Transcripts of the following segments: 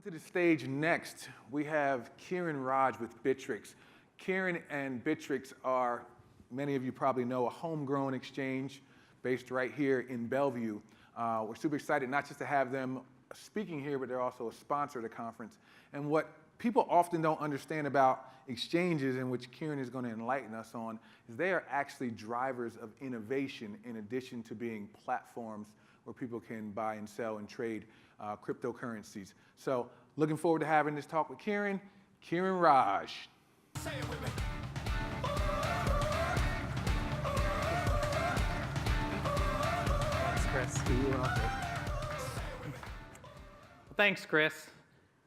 To the stage next, we have Kiran Raj with Bittrex. Kiran and Bittrex are, many of you probably know, a homegrown exchange based right here in Bellevue. We're super excited not just to have them speaking here, but they're also a sponsor of the conference. And what people often don't understand about exchanges, and which Kiran is going to enlighten us on, is they are actually drivers of innovation in addition to being platforms where people can buy and sell and trade cryptocurrencies. So looking forward to having this talk with Kiran. Kiran Raj. Say it with me. Thanks, Chris. Thanks, Chris.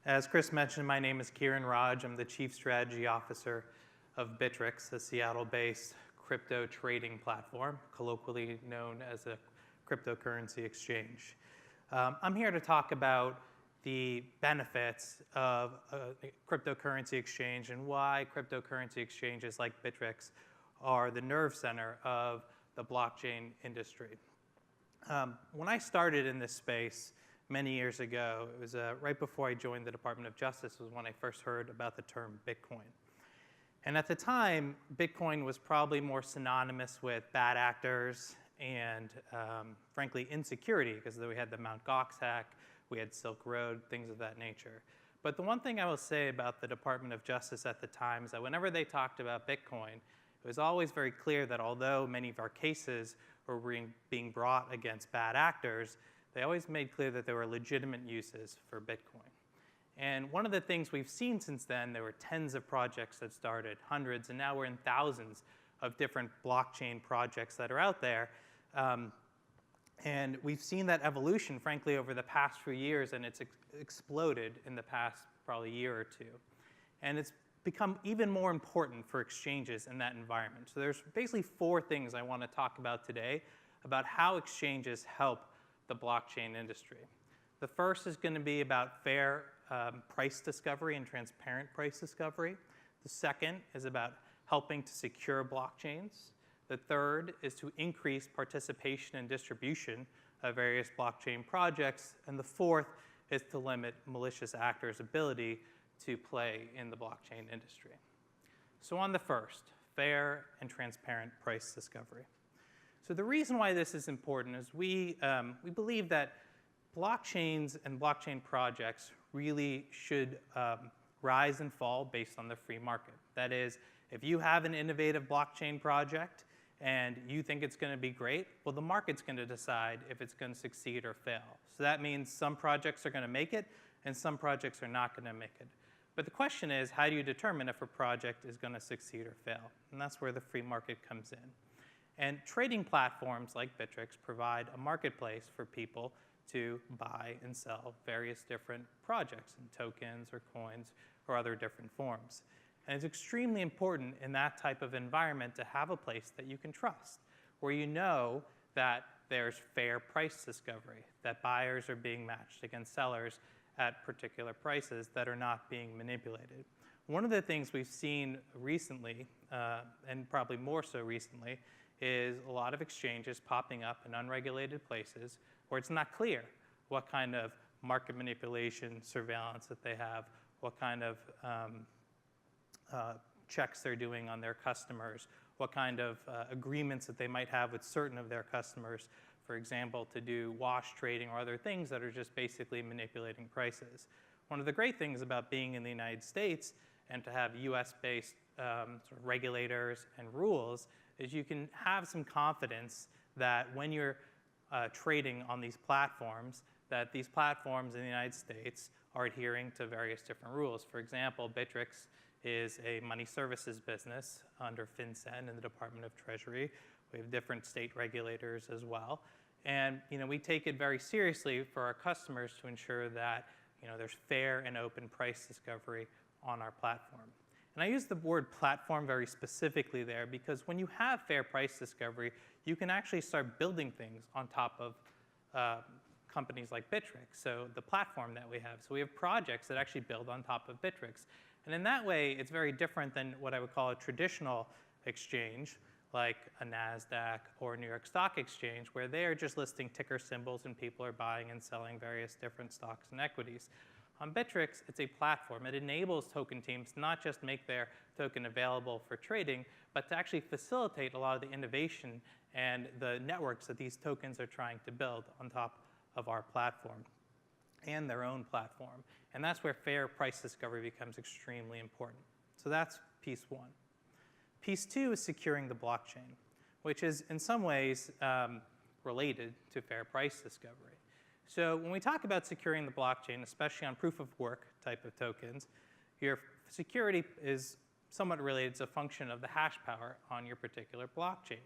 As Chris mentioned, my name is Kiran Raj. I'm the Chief Strategy Officer of Bittrex, a Seattle-based crypto trading platform, colloquially known as a cryptocurrency exchange. I'm here to talk about the benefits of a cryptocurrency exchange and why cryptocurrency exchanges like Bittrex are the nerve center of the blockchain industry. When I started in this space many years ago, it was right before I joined the Department of Justice was when I first heard about the term Bitcoin. And at the time, Bitcoin was probably more synonymous with bad actors and frankly, insecurity, because we had the Mt. Gox hack, we had Silk Road, things of that nature. But the one thing I will say about the Department of Justice at the time is that whenever they talked about Bitcoin, it was always very clear that although many of our cases were being brought against bad actors, they always made clear that there were legitimate uses for Bitcoin. And one of the things we've seen since then, there were tens of projects that started, hundreds, and now we're in thousands of different blockchain projects that are out there. And we've seen that evolution, frankly, over the past few years, and it's exploded in the past probably year or two. And it's become even more important for exchanges in that environment. So there's basically four things I want to talk about today about how exchanges help the blockchain industry. The first is going to be about fair price discovery and transparent price discovery. The second is about helping to secure blockchains. The third is to increase participation and distribution of various blockchain projects. And the fourth is to limit malicious actors' ability to play in the blockchain industry. So on the first, fair and transparent price discovery. So the reason why this is important is we believe that blockchains and blockchain projects really should rise and fall based on the free market. That is, if you have an innovative blockchain project and you think it's going to be great, well, the market's going to decide if it's going to succeed or fail. So that means some projects are going to make it and some projects are not going to make it. But the question is, how do you determine if a project is going to succeed or fail? And that's where the free market comes in. And trading platforms like Bittrex provide a marketplace for people to buy and sell various different projects and tokens or coins or other different forms. And it's extremely important in that type of environment to have a place that you can trust, where you know that there's fair price discovery, that buyers are being matched against sellers at particular prices that are not being manipulated. One of the things we've seen recently, and probably more so recently, is a lot of exchanges popping up in unregulated places where it's not clear what kind of market manipulation surveillance that they have, what kind of checks they're doing on their customers, what kind of agreements that they might have with certain of their customers, for example, to do wash trading or other things that are just basically manipulating prices. One of the great things about being in the United States and to have US-based sort of regulators and rules is you can have some confidence that when you're trading on these platforms, that these platforms in the United States are adhering to various different rules. For example, Bittrex is a money services business under FinCEN in the Department of Treasury. We have different state regulators as well. And we take it very seriously for our customers to ensure that there's fair and open price discovery on our platform. And I use the word platform very specifically there because when you have fair price discovery, you can actually start building things on top of companies like Bittrex, so the platform that we have. So we have projects that actually build on top of Bittrex. And in that way, it's very different than what I would call a traditional exchange, like a NASDAQ or New York Stock Exchange, where they are just listing ticker symbols and people are buying and selling various different stocks and equities. On Bittrex, it's a platform. It enables token teams to not just make their token available for trading, but to actually facilitate a lot of the innovation and the networks that these tokens are trying to build on top of our platform and their own platform. And that's where fair price discovery becomes extremely important. So that's piece one. Piece two is securing the blockchain, which is in some ways related to fair price discovery. So when we talk about securing the blockchain, especially on proof of work type of tokens, your security is somewhat related to a function of the hash power on your particular blockchain.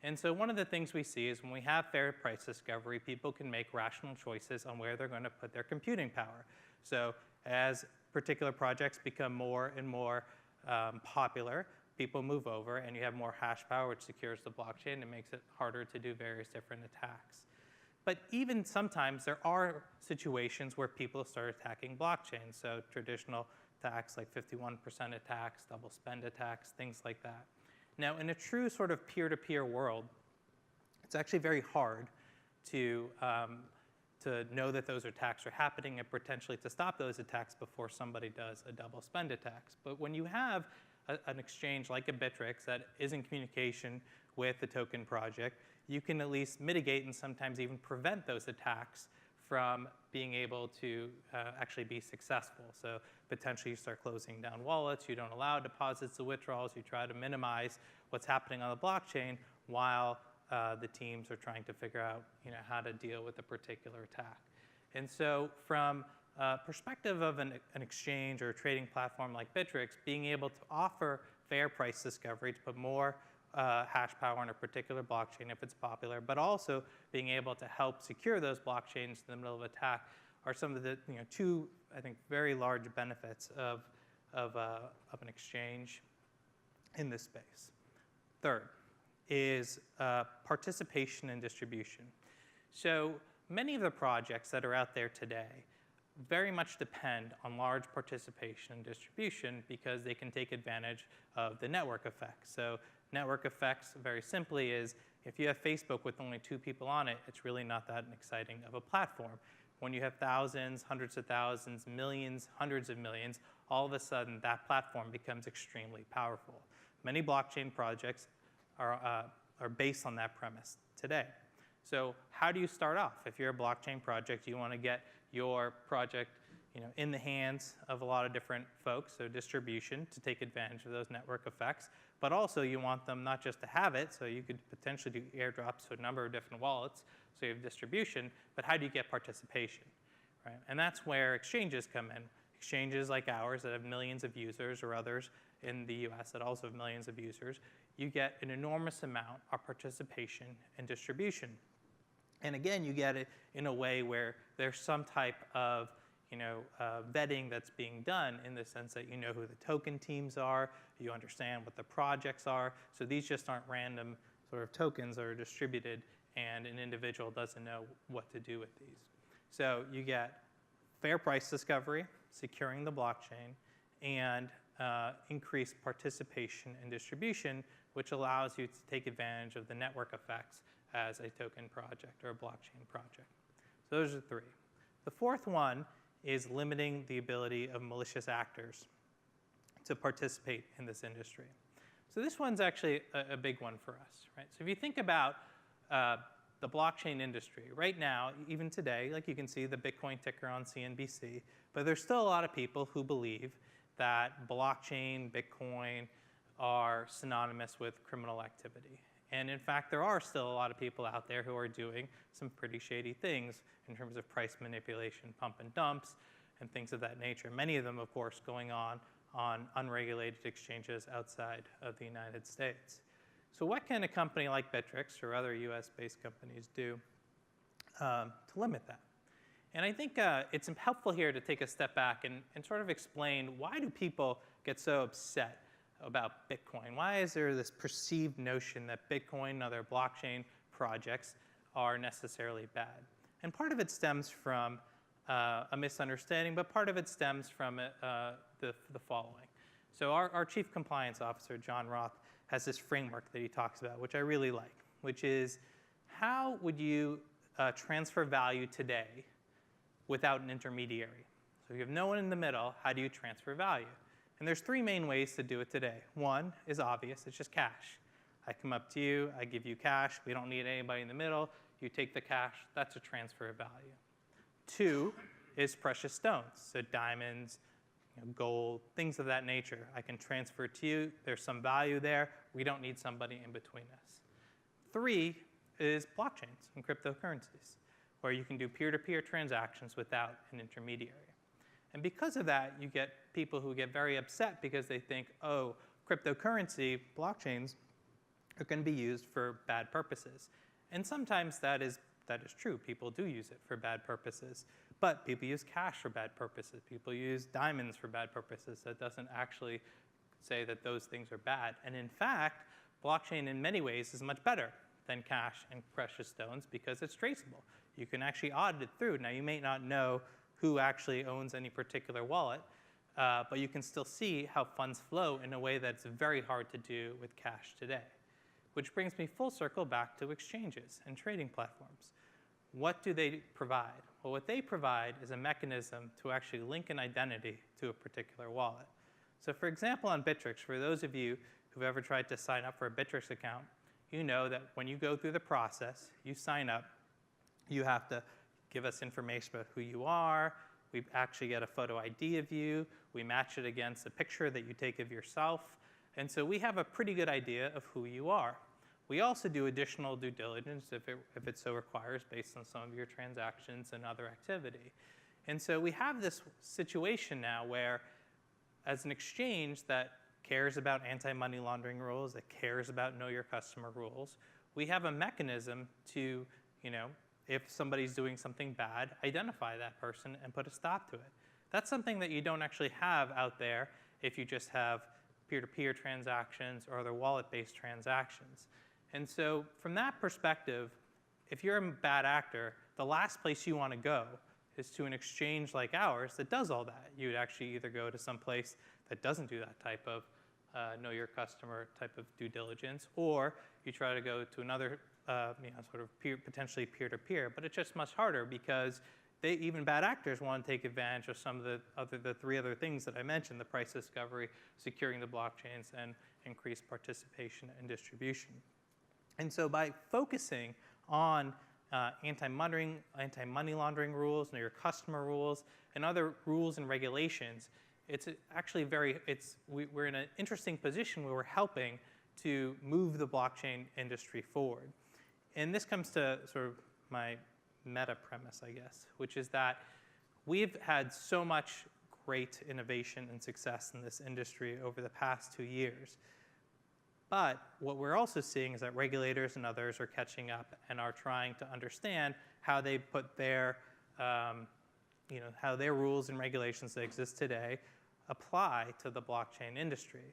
And so one of the things we see is when we have fair price discovery, people can make rational choices on where they're going to put their computing power. So as particular projects become more and more popular, people move over and you have more hash power, which secures the blockchain and makes it harder to do various different attacks. But even sometimes there are situations where people start attacking blockchains. So traditional attacks like 51% attacks, double spend attacks, things like that. Now, in a true sort of peer-to-peer world, it's actually very hard to know that those attacks are happening and potentially to stop those attacks before somebody does a double spend attacks. But when you have an exchange like a Bittrex that is in communication with the token project, you can at least mitigate and sometimes even prevent those attacks from being able to actually be successful. So potentially you start closing down wallets, you don't allow deposits or withdrawals, you try to minimize what's happening on the blockchain while the teams are trying to figure out how to deal with a particular attack. And so from a perspective of an exchange or a trading platform like Bittrex, being able to offer fair price discovery to put more hash power on a particular blockchain if it's popular, but also being able to help secure those blockchains in the middle of attack are some of the two, I think, very large benefits of an exchange in this space. Third is participation and distribution. So many of the projects that are out there today very much depend on large participation and distribution because they can take advantage of the network effects. So network effects, very simply, is if you have Facebook with only 2 people on it, it's really not that exciting of a platform. When you have thousands, hundreds of thousands, millions, hundreds of millions, all of a sudden that platform becomes extremely powerful. Many blockchain projects are based on that premise today. So how do you start off? If you're a blockchain project, you want to get your project in the hands of a lot of different folks, so distribution to take advantage of those network effects. But also you want them not just to have it, so you could potentially do airdrops to a number of different wallets, so you have distribution, but how do you get participation, right? And that's where exchanges come in. Exchanges like ours that have millions of users or others in the US that also have millions of users, you get an enormous amount of participation and distribution. And again, you get it in a way where there's some type of vetting that's being done in the sense that you know who the token teams are, you understand what the projects are. So these just aren't random sort of tokens that are distributed and an individual doesn't know what to do with these. So you get fair price discovery, securing the blockchain, and increased participation and distribution, which allows you to take advantage of the network effects as a token project or a blockchain project. So those are 3. The fourth one is limiting the ability of malicious actors to participate in this industry. So this one's actually a big one for us, right? So if you think about the blockchain industry, right now, even today, like you can see the Bitcoin ticker on CNBC, but there's still a lot of people who believe that blockchain, Bitcoin are synonymous with criminal activity. And in fact, there are still a lot of people out there who are doing some pretty shady things in terms of price manipulation, pump and dumps, and things of that nature. Many of them, of course, going on unregulated exchanges outside of the United States. So what can a company like Bittrex or other US-based companies do to limit that? And I think it's helpful here to take a step back and sort of explain why do people get so upset about Bitcoin? Why is there this perceived notion that Bitcoin and other blockchain projects are necessarily bad? And part of it stems from a misunderstanding, but part of it stems from the following. So our Chief Compliance Officer, John Roth, has this framework that he talks about, which I really like, which is how would you transfer value today without an intermediary? So if you have no one in the middle, how do you transfer value? And there's three main ways to do it today. One is obvious, it's just cash. I come up to you, I give you cash, we don't need anybody in the middle, you take the cash, that's a transfer of value. Two is precious stones, so diamonds, gold, things of that nature. I can transfer to you, there's some value there, we don't need somebody in between us. Three is blockchains and cryptocurrencies, where you can do peer-to-peer transactions without an intermediary. And because of that, you get people who get very upset because they think, oh, cryptocurrency, blockchains, are going to be used for bad purposes. And sometimes that is true. People do use it for bad purposes. But people use cash for bad purposes. People use diamonds for bad purposes. That doesn't actually say that those things are bad. And in fact, blockchain in many ways is much better than cash and precious stones because it's traceable. You can actually audit it through. Now, you may not know who actually owns any particular wallet, but you can still see how funds flow in a way that's very hard to do with cash today. Which brings me full circle back to exchanges and trading platforms. What do they provide? Well, what they provide is a mechanism to actually link an identity to a particular wallet. So for example, on Bittrex, for those of you who've ever tried to sign up for a Bittrex account, you know that when you go through the process, you sign up, you have to give us information about who you are. We actually get a photo ID of you. We match it against a picture that you take of yourself. And so we have a pretty good idea of who you are. We also do additional due diligence if it so requires based on some of your transactions and other activity. And so we have this situation now where, as an exchange that cares about anti-money laundering rules, that cares about know your customer rules, we have a mechanism to, if somebody's doing something bad, identify that person and put a stop to it. That's something that you don't actually have out there if you just have peer-to-peer transactions or other wallet-based transactions. And so from that perspective, if you're a bad actor, the last place you want to go is to an exchange like ours that does all that. You would actually either go to some place that doesn't do that type of know your customer type of due diligence, or you try to go to another sort of potentially peer-to-peer, but it's just much harder because even bad actors want to take advantage of some of the three other things that I mentioned: the price discovery, securing the blockchains, and increased participation and distribution. And so by focusing on anti-money laundering rules, know your customer rules, and other rules and regulations, it's actually we're in an interesting position where we're helping to move the blockchain industry forward. And this comes to sort of my meta premise, I guess, which is that we've had so much great innovation and success in this industry over the past 2 years. But what we're also seeing is that regulators and others are catching up and are trying to understand how they put their, how their rules and regulations that exist today apply to the blockchain industry.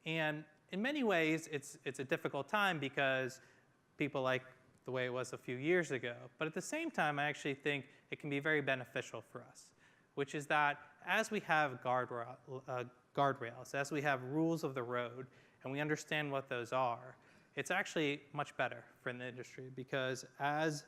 And in many ways, it's a difficult time because people like the way it was a few years ago. But at the same time, I actually think it can be very beneficial for us, which is that as we have guardrails, as we have rules of the road, and we understand what those are, it's actually much better for the industry because as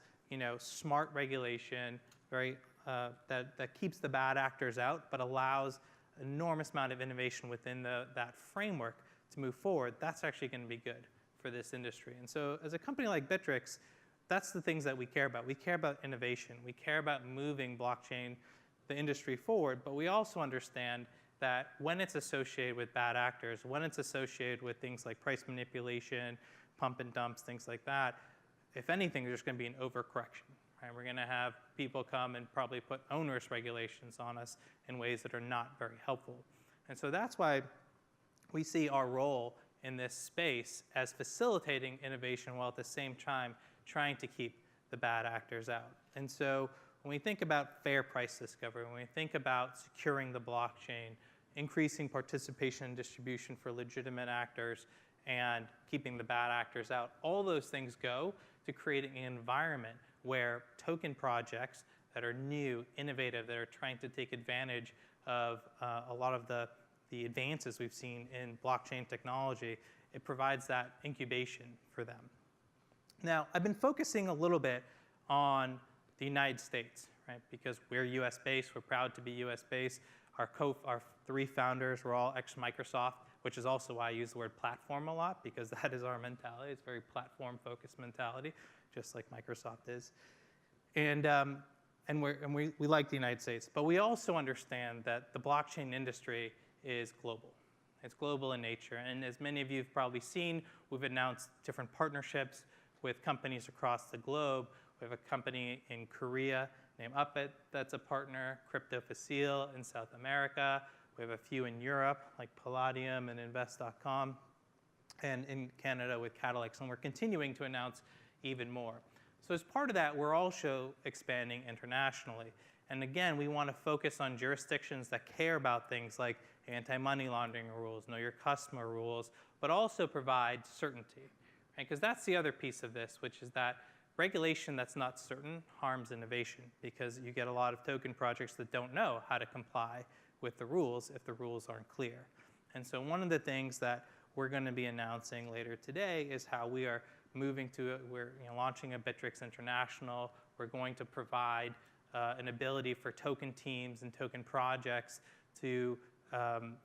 smart regulation, that keeps the bad actors out, but allows an enormous amount of innovation within that framework to move forward, that's actually going to be good for this industry. And so as a company like Bittrex, that's the things that we care about. We care about innovation. We care about moving blockchain, the industry forward, but we also understand that when it's associated with bad actors, when it's associated with things like price manipulation, pump and dumps, things like that, if anything, there's going to be an overcorrection. Right? We're going to have people come and probably put onerous regulations on us in ways that are not very helpful. And so that's why we see our role in this space as facilitating innovation while at the same time trying to keep the bad actors out. And so when we think about fair price discovery, when we think about securing the blockchain, increasing participation and distribution for legitimate actors, and keeping the bad actors out, all those things go to creating an environment where token projects that are new, innovative, that are trying to take advantage of a lot of the advances we've seen in blockchain technology, it provides that incubation for them. Now, I've been focusing a little bit on the United States, right? Because we're US-based, we're proud to be US-based. Our 3 founders were all ex-Microsoft, which is also why I use the word platform a lot, because that is our mentality. It's a very platform-focused mentality, just like Microsoft is. And we like the United States, but we also understand that the blockchain industry is global. It's global in nature, and as many of you have probably seen, we've announced different partnerships with companies across the globe. We have a company in Korea named Upbit that's a partner, Crypto Facile in South America. We have a few in Europe, like Palladium and Invest.com, and in Canada with Catalyx, and we're continuing to announce even more. So as part of that, we're also expanding internationally. And again, we want to focus on jurisdictions that care about things like anti-money laundering rules, know your customer rules, but also provide certainty. Because that's the other piece of this, which is that regulation that's not certain harms innovation, because you get a lot of token projects that don't know how to comply with the rules if the rules aren't clear. And so one of the things that we're going to be announcing later today is how we are moving to, we're launching a Bittrex International. We're going to provide an ability for token teams and token projects to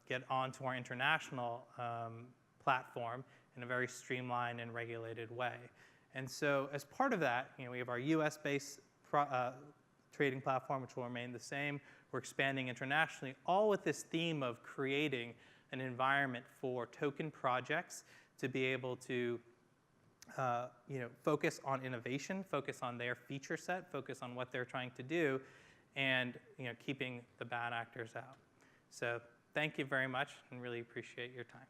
get onto our international platform in a very streamlined and regulated way. And so as part of that, we have our US-based trading platform, which will remain the same. We're expanding internationally, all with this theme of creating an environment for token projects to be able to focus on innovation, focus on their feature set, focus on what they're trying to do, and keeping the bad actors out. So thank you very much, and really appreciate your time.